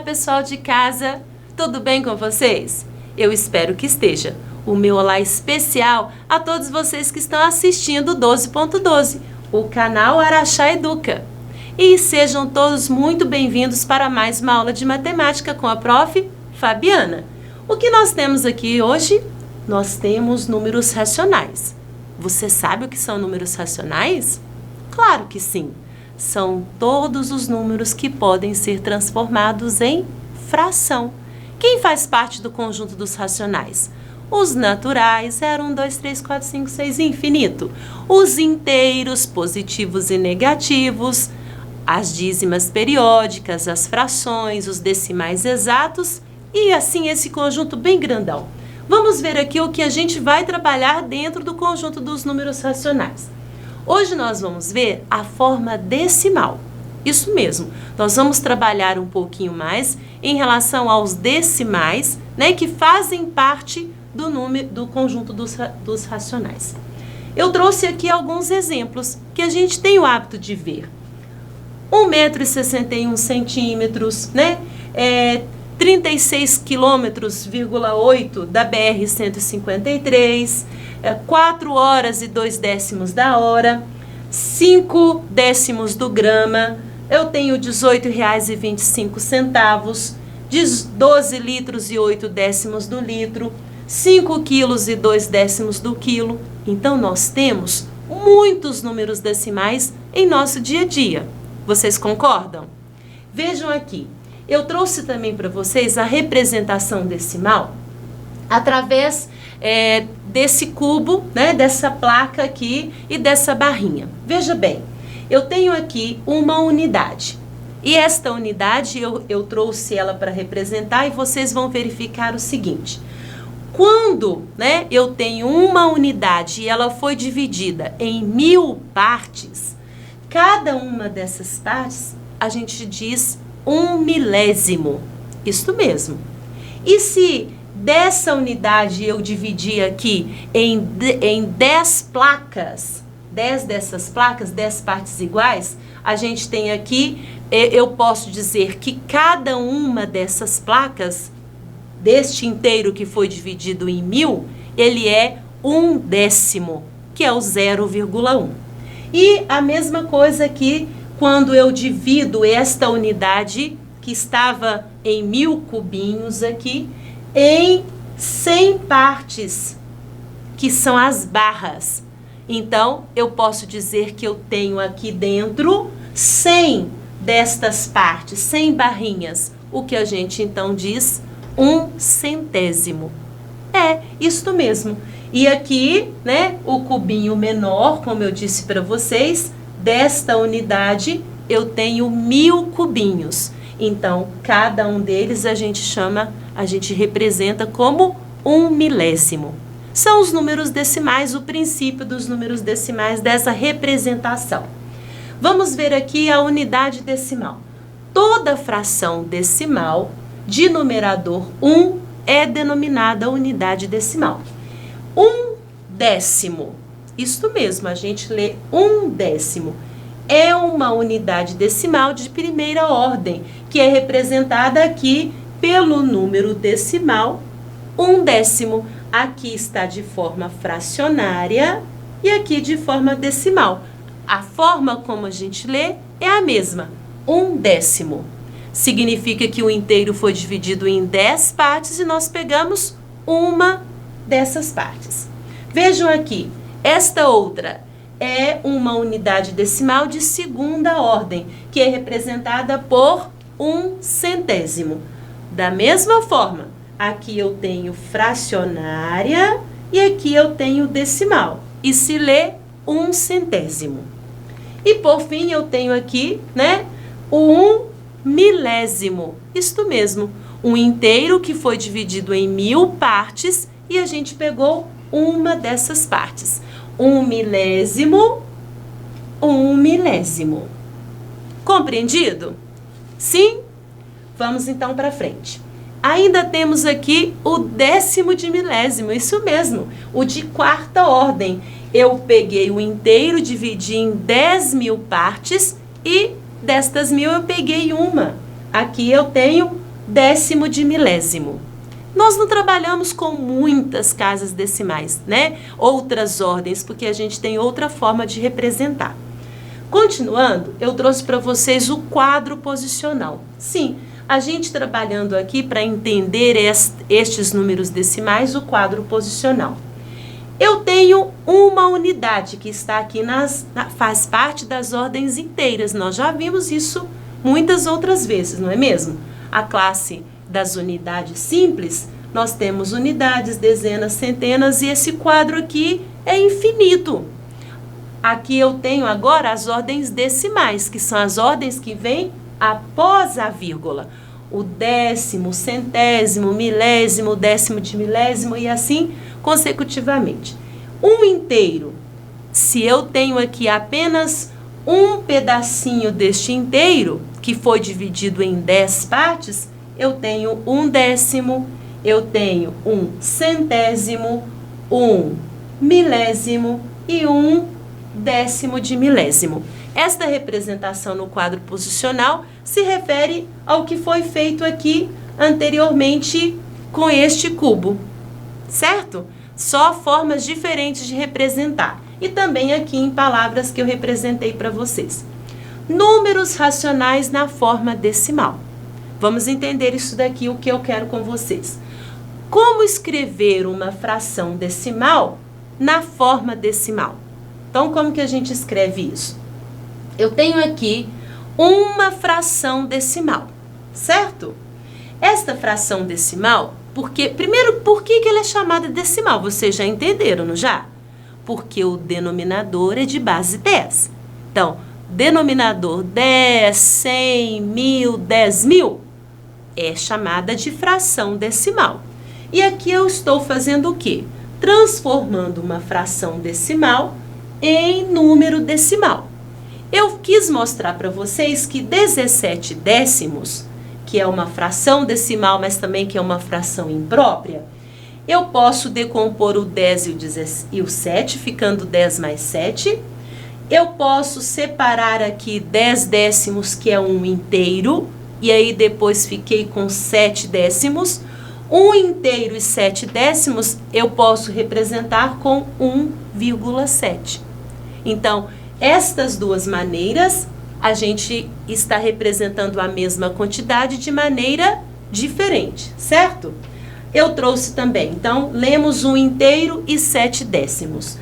pessoal de casa, tudo bem com vocês? Eu espero que esteja. O meu olá especial a todos vocês que estão assistindo o 12.12, o canal Araxá Educa. E sejam todos muito bem-vindos para mais uma aula de matemática com a prof. Fabiana. O que nós temos aqui hoje? Nós temos números racionais. Você sabe o que são números racionais? Claro que sim. São todos os números que podem ser transformados em fração. Quem faz parte do conjunto dos racionais? Os naturais, 0, 1, 2, 3, 4, 5, 6, infinito. Os inteiros, positivos e negativos. As dízimas periódicas, as frações, os decimais exatos e assim esse conjunto bem grandão. Vamos ver aqui o que a gente vai trabalhar dentro do conjunto dos números racionais. Hoje nós vamos ver a forma decimal. Isso mesmo, nós vamos trabalhar um pouquinho mais em relação aos decimais, né, que fazem parte do conjunto dos racionais. Eu trouxe aqui alguns exemplos que a gente tem o hábito de ver. 1,61 m, né? 36 km,8 da BR-153, 4 horas e 2 décimos da hora, 5 décimos do grama, eu tenho R$18,25, 12 litros e 8 décimos do litro, 5 quilos e 2 décimos do quilo. Então, nós temos muitos números decimais em nosso dia a dia. Vocês concordam? Vejam aqui, eu trouxe também para vocês a representação decimal através desse cubo, né, dessa placa aqui e dessa barrinha. Veja bem, eu tenho aqui uma unidade. E esta unidade eu trouxe ela para representar e vocês vão verificar o seguinte. Quando, né, eu tenho uma unidade e ela foi dividida em 1000 partes, cada uma dessas partes a gente diz 1/1000. Isto mesmo. E se dessa unidade eu dividir aqui em 10 placas, 10 dessas placas, 10 partes iguais, a gente tem aqui, eu posso dizer que cada uma dessas placas, deste inteiro que foi dividido em 1000, ele é 1/10, que é o 0,1. E a mesma coisa aqui, quando eu divido esta unidade, que estava em 1000 cubinhos aqui, em 100 partes, que são as barras. Então, eu posso dizer que eu tenho aqui dentro 100 destas partes, 100 barrinhas, o que a gente então diz 1/100. É, isto mesmo. E aqui, né, o cubinho menor, como eu disse para vocês, desta unidade eu tenho 1000 cubinhos. Então, cada um deles a gente representa como 1/1000. São os números decimais, o princípio dos números decimais dessa representação. Vamos ver aqui a unidade decimal. Toda fração decimal de numerador 1 é denominada unidade decimal. 1/10, isto mesmo, a gente lê 1/10. É uma unidade decimal de primeira ordem, que é representada aqui pelo número decimal 1/10. Aqui está de forma fracionária e aqui de forma decimal. A forma como a gente lê é a mesma, 1/10. Significa que o inteiro foi dividido em 10 partes e nós pegamos uma dessas partes. Vejam aqui, esta outra é uma unidade decimal de segunda ordem, que é representada por 1/100. Da mesma forma, aqui eu tenho fracionária e aqui eu tenho decimal. E se lê 1/100. E por fim eu tenho aqui, né, o 1/1000. Isto mesmo, um inteiro que foi dividido em 1000 partes e a gente pegou uma dessas partes. 1/1000, 1/1000. Compreendido? Sim? Vamos então para frente. Ainda temos aqui o 10º de milésimo, isso mesmo, o de quarta ordem. Eu peguei o inteiro, dividi em 10.000 partes e destas 1000 eu peguei uma. Aqui eu tenho décimo de milésimo. Nós não trabalhamos com muitas casas decimais, né? Outras ordens, porque a gente tem outra forma de representar. Continuando, eu trouxe para vocês o quadro posicional. Sim, a gente trabalhando aqui para entender estes números decimais, o quadro posicional. Eu tenho uma unidade que está aqui, faz parte das ordens inteiras. Nós já vimos isso muitas outras vezes, não é mesmo? A classe das unidades simples, nós temos unidades, dezenas, centenas, e esse quadro aqui é infinito. Aqui eu tenho agora as ordens decimais, que são as ordens que vêm após a vírgula. O décimo, centésimo, milésimo, décimo de milésimo e assim consecutivamente. Um inteiro, se eu tenho aqui apenas um pedacinho deste inteiro, que foi dividido em 10 partes, eu tenho um décimo, eu tenho um centésimo, um milésimo e um décimo de milésimo. Esta representação no quadro posicional se refere ao que foi feito aqui anteriormente com este cubo, certo? Só formas diferentes de representar. E também aqui em palavras que eu representei para vocês. Números racionais na forma decimal. Vamos entender isso daqui, o que eu quero com vocês. Como escrever uma fração decimal na forma decimal? Então, como que a gente escreve isso? Eu tenho aqui uma fração decimal, certo? Esta fração decimal, primeiro, por que ela é chamada decimal? Vocês já entenderam, não já? Porque o denominador é de base 10. Então, denominador 10, 100, 1000, 10.000 é chamada de fração decimal. E aqui eu estou fazendo o quê? Transformando uma fração decimal em número decimal. Eu quis mostrar para vocês que 17 décimos, que é uma fração decimal, mas também que é uma fração imprópria, eu posso decompor o 10 e o 7, ficando 10 mais 7. Eu posso separar aqui 10 décimos, que é um inteiro, e aí depois fiquei com 7 décimos. 1 inteiro e 7 décimos eu posso representar com 1,7. Então, estas duas maneiras, a gente está representando a mesma quantidade de maneira diferente, certo? Eu trouxe também, então, lemos 1 inteiro e 7 décimos.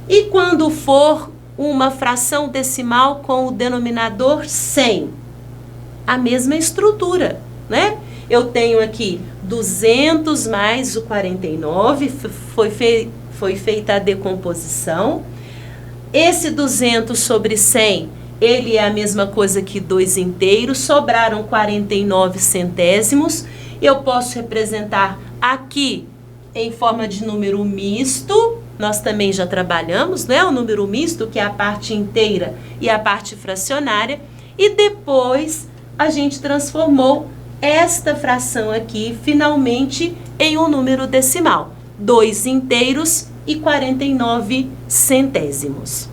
E quando for uma fração decimal com o denominador 100, a mesma estrutura, né? Eu tenho aqui 200 mais o 49, foi feita a decomposição. Esse 200 sobre 100, ele é a mesma coisa que 2 inteiros, sobraram 49 centésimos. Eu posso representar aqui em forma de número misto, nós também já trabalhamos, né? O número misto, que é a parte inteira e a parte fracionária, e depois a gente transformou esta fração aqui, finalmente, em um número decimal, 2 inteiros e 49 centésimos.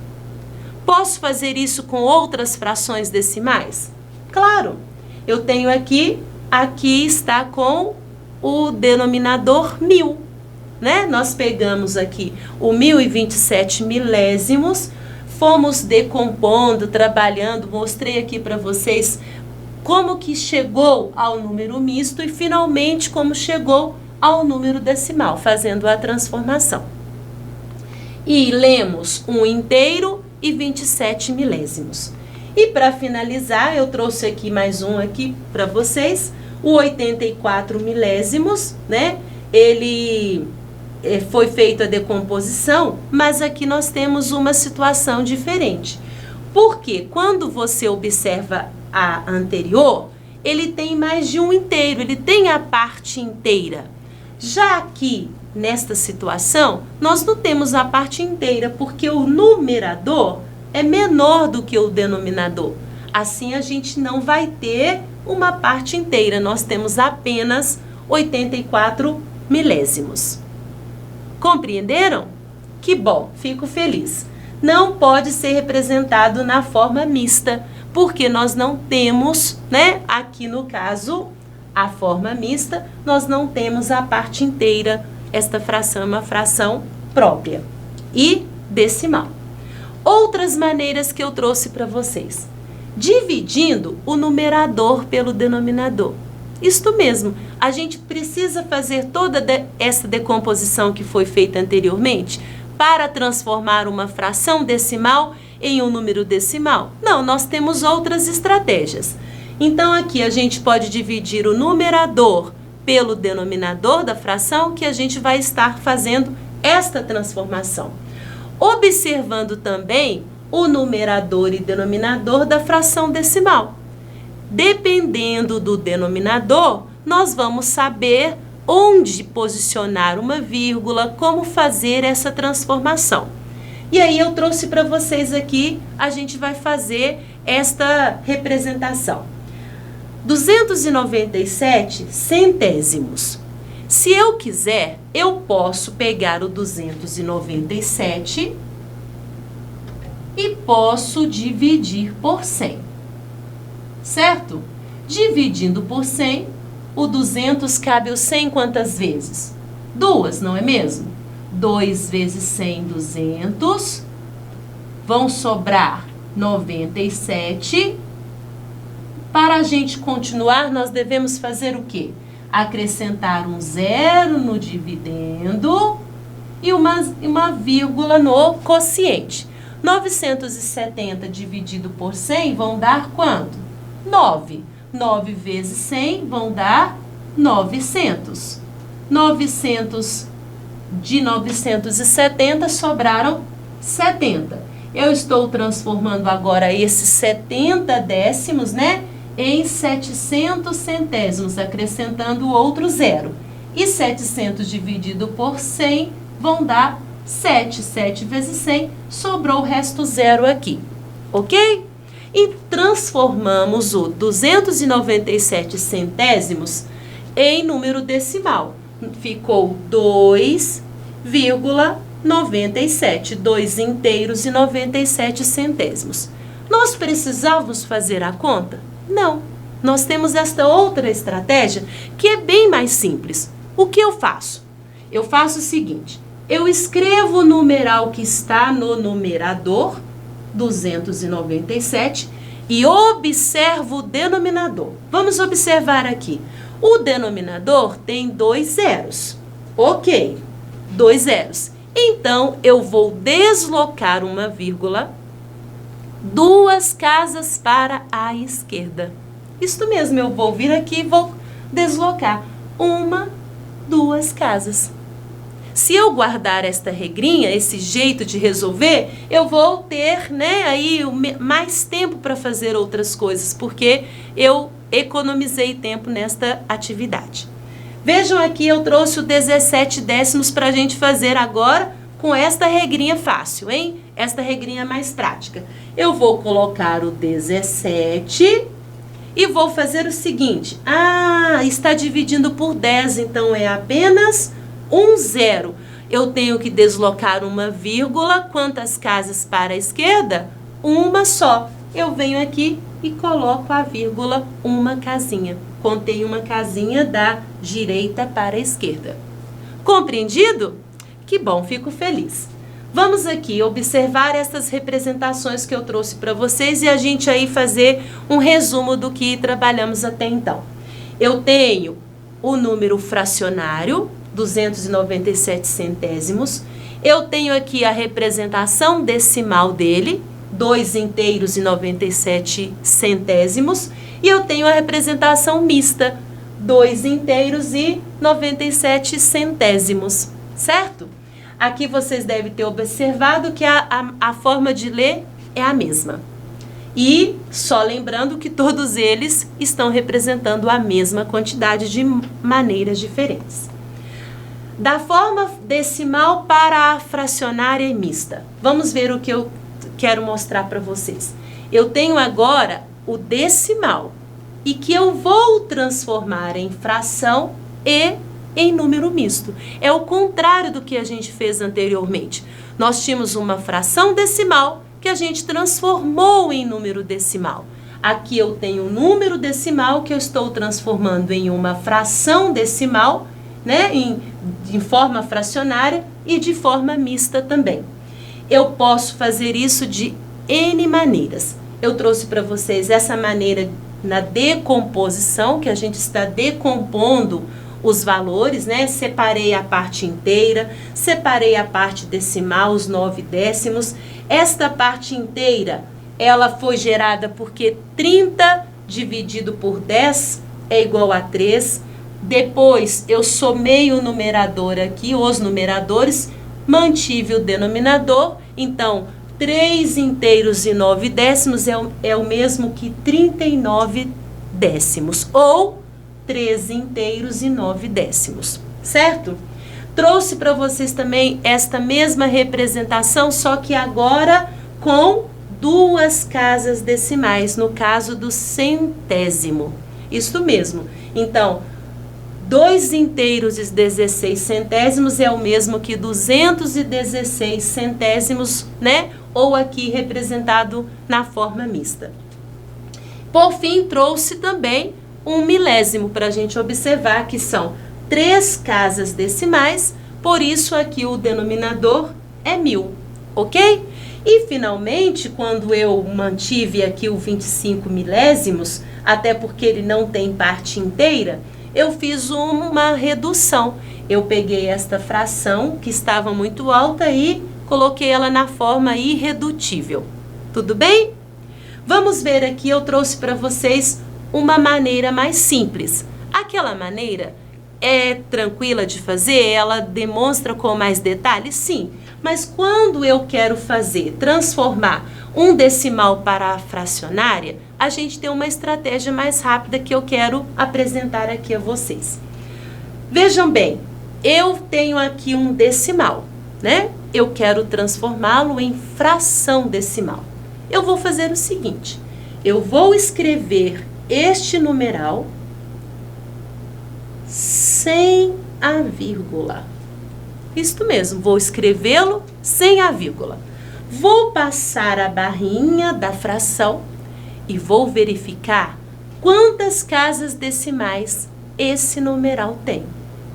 Posso fazer isso com outras frações decimais? Claro, eu tenho aqui está com o denominador 1000, né? Nós pegamos aqui o 1027 milésimos, fomos decompondo, trabalhando, mostrei aqui para vocês como que chegou ao número misto e finalmente como chegou ao número decimal, fazendo a transformação. E lemos 1 inteiro e 27 milésimos. E para finalizar, eu trouxe aqui mais um aqui para vocês, o 84 milésimos, né? Ele foi feita a decomposição, mas aqui nós temos uma situação diferente. Porque quando você observa a anterior, ele tem mais de um inteiro, ele tem a parte inteira. Já aqui, nesta situação, nós não temos a parte inteira, porque o numerador é menor do que o denominador. Assim, a gente não vai ter uma parte inteira, nós temos apenas 84 milésimos. Compreenderam? Que bom, fico feliz. Não pode ser representado na forma mista, porque nós não temos, né, aqui no caso, A forma mista, nós não temos a parte inteira. Esta fração é uma fração própria e decimal. Outras maneiras que eu trouxe para vocês. Dividindo o numerador pelo denominador. Isto mesmo, a gente precisa fazer toda essa decomposição que foi feita anteriormente para transformar uma fração decimal em um número decimal? Não, nós temos outras estratégias. Então, aqui a gente pode dividir o numerador pelo denominador da fração, que a gente vai estar fazendo esta transformação. Observando também o numerador e denominador da fração decimal. Dependendo do denominador, nós vamos saber onde posicionar uma vírgula, como fazer essa transformação. E aí eu trouxe para vocês aqui, a gente vai fazer esta representação. 297 centésimos. Se eu quiser, eu posso pegar o 297 e posso dividir por 100. Certo? Dividindo por 100, o 200 cabe o 100 quantas vezes? 2, não é mesmo? 2 vezes 100, 200. Vão sobrar 97. Para a gente continuar, nós devemos fazer o quê? Acrescentar um zero no dividendo e uma vírgula no quociente. 970 dividido por 100 vão dar quanto? 9. 9 vezes 100 vão dar 900. 900 de 970 sobraram 70. Eu estou transformando agora esses 70 décimos, né, em 700 centésimos, acrescentando outro zero. E 700 dividido por 100 vão dar 7. 7 vezes 100, sobrou o resto zero aqui. Ok? E transformamos o 297 centésimos em número decimal. Ficou 2,97. 2 inteiros e 97 centésimos. Nós precisávamos fazer a conta? Não. Nós temos esta outra estratégia que é bem mais simples. O que eu faço? Eu faço o seguinte. Eu escrevo o numeral que está no numerador, 297, e observo o denominador. Vamos observar aqui. O denominador tem 2 zeros. Ok, 2 zeros. Então, eu vou deslocar uma vírgula 2 casas para a esquerda. Isto mesmo, eu vou vir aqui e vou deslocar 1, 2 casas. Se eu guardar esta regrinha, esse jeito de resolver, eu vou ter, né, aí mais tempo para fazer outras coisas, porque eu economizei tempo nesta atividade. Vejam aqui, eu trouxe o 17 décimos para a gente fazer agora com esta regrinha fácil, hein? Esta regrinha mais prática. Eu vou colocar o 17 e vou fazer o seguinte. Está dividindo por 10, então é apenas um zero. Eu tenho que deslocar uma vírgula. Quantas casas para a esquerda? Uma só. Eu venho aqui e coloco a vírgula, uma casinha. Contei uma casinha da direita para a esquerda. Compreendido? Que bom, fico feliz. Vamos aqui observar essas representações que eu trouxe para vocês e a gente aí fazer um resumo do que trabalhamos até então. Eu tenho o número fracionário, 297 centésimos. Eu tenho aqui a representação decimal dele, 2 inteiros e 97 centésimos. E eu tenho a representação mista, 2 inteiros e 97 centésimos, certo? Aqui vocês devem ter observado que a forma de ler é a mesma. E só lembrando que todos eles estão representando a mesma quantidade de maneiras diferentes. Da forma decimal para a fracionária e mista. Vamos ver o que eu quero mostrar para vocês. Eu tenho agora o decimal e que eu vou transformar em fração e em número misto. É o contrário do que a gente fez anteriormente. Nós tínhamos uma fração decimal que a gente transformou em número decimal. Aqui eu tenho um número decimal que eu estou transformando em uma fração decimal, né, em forma fracionária e de forma mista também. Eu posso fazer isso de N maneiras. Eu trouxe para vocês essa maneira na decomposição, que a gente está decompondo os valores, né? Separei a parte inteira, separei a parte decimal, os 9 décimos. Esta parte inteira, ela foi gerada porque 30 dividido por 10 é igual a 3. Depois, eu somei o numerador aqui, os numeradores, mantive o denominador. Então, 3 inteiros e 9 décimos é o mesmo que 39 décimos, ou 3 inteiros e 9 décimos, certo? Trouxe para vocês também esta mesma representação, só que agora com 2 casas decimais, no caso do centésimo. Isso mesmo. Então, 2 inteiros e 16 centésimos é o mesmo que 216 centésimos, né? Ou aqui representado na forma mista. Por fim, trouxe também um milésimo para a gente observar que são 3 casas decimais, por isso aqui o denominador é 1000, ok? E finalmente, quando eu mantive aqui o 25 milésimos, até porque ele não tem parte inteira, eu fiz uma redução. Eu peguei esta fração que estava muito alta e coloquei ela na forma irredutível. Tudo bem? Vamos ver aqui, eu trouxe para vocês uma maneira mais simples. Aquela maneira é tranquila de fazer, ela demonstra com mais detalhes? Sim. Mas quando eu quero transformar um decimal para a fracionária, a gente tem uma estratégia mais rápida que eu quero apresentar aqui a vocês. Vejam bem, eu tenho aqui um decimal, né? Eu quero transformá-lo em fração decimal. Eu vou fazer o seguinte, eu vou escrever este numeral sem a vírgula. Isto mesmo, vou escrevê-lo sem a vírgula. Vou passar a barrinha da fração e vou verificar quantas casas decimais esse numeral tem.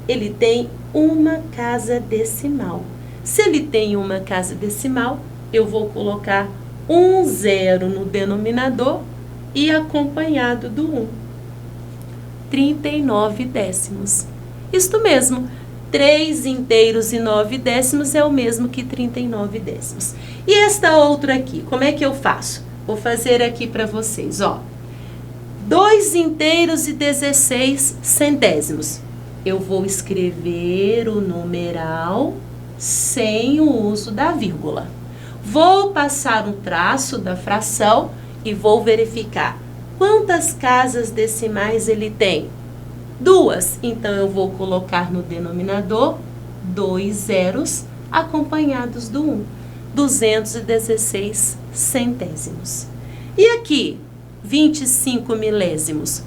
Ele tem uma casa decimal. Se ele tem uma casa decimal, eu vou colocar um 0 no denominador e acompanhado do 1. 39 décimos. Isto mesmo, 3 inteiros e 9 décimos é o mesmo que 39 décimos. E esta outra aqui, como é que eu faço? Vou fazer aqui para vocês, ó. 2 inteiros e 16 centésimos. Eu vou escrever o numeral sem o uso da vírgula. Vou passar um traço da fração e vou verificar quantas casas decimais ele tem. 2. Então, eu vou colocar no denominador 2 zeros acompanhados do 1. 216 centésimos. E aqui, 25 milésimos.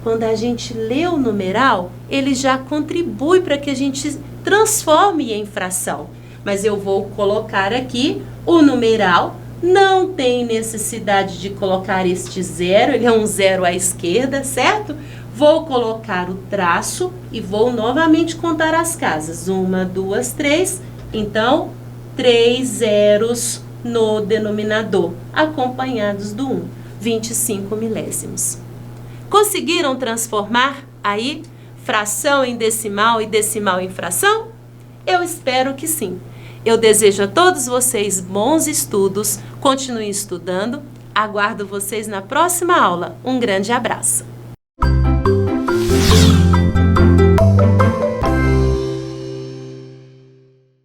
Quando a gente lê o numeral, ele já contribui para que a gente transforme em fração. Mas eu vou colocar aqui o numeral, não tem necessidade de colocar este 0, ele é um 0 à esquerda, certo? Vou colocar o traço e vou novamente contar as casas. 1, 2, 3. Então, 3 zeros no denominador, acompanhados do 1. 25 milésimos. Conseguiram transformar aí fração em decimal e decimal em fração? Eu espero que sim. Eu desejo a todos vocês bons estudos, continuem estudando. Aguardo vocês na próxima aula. Um grande abraço.